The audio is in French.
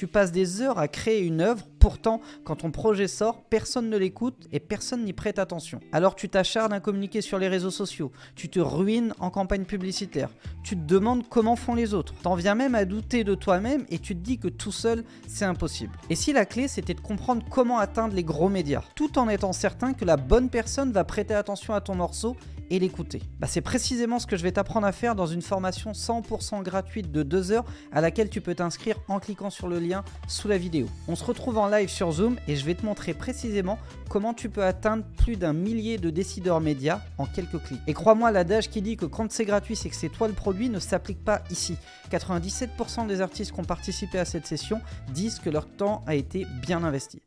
Tu passes des heures à créer une œuvre, pourtant, quand ton projet sort, personne ne l'écoute et personne n'y prête attention. Alors tu t'acharnes à communiquer sur les réseaux sociaux, tu te ruines en campagne publicitaire, tu te demandes comment font les autres. T'en viens même à douter de toi-même et tu te dis que tout seul, c'est impossible. Et si la clé, c'était de comprendre comment atteindre les gros médias, tout en étant certain que la bonne personne va prêter attention à ton morceau et l'écouter. C'est précisément ce que je vais t'apprendre à faire dans une formation 100% gratuite de 2 heures à laquelle tu peux t'inscrire en cliquant sur le lien sous la vidéo. On se retrouve en live sur Zoom et je vais te montrer précisément comment tu peux atteindre plus d'1 millier de décideurs médias en quelques clics. Et crois-moi, l'adage qui dit que quand c'est gratuit, c'est que c'est toi le produit ne s'applique pas ici. 97% des artistes qui ont participé à cette session disent que leur temps a été bien investi.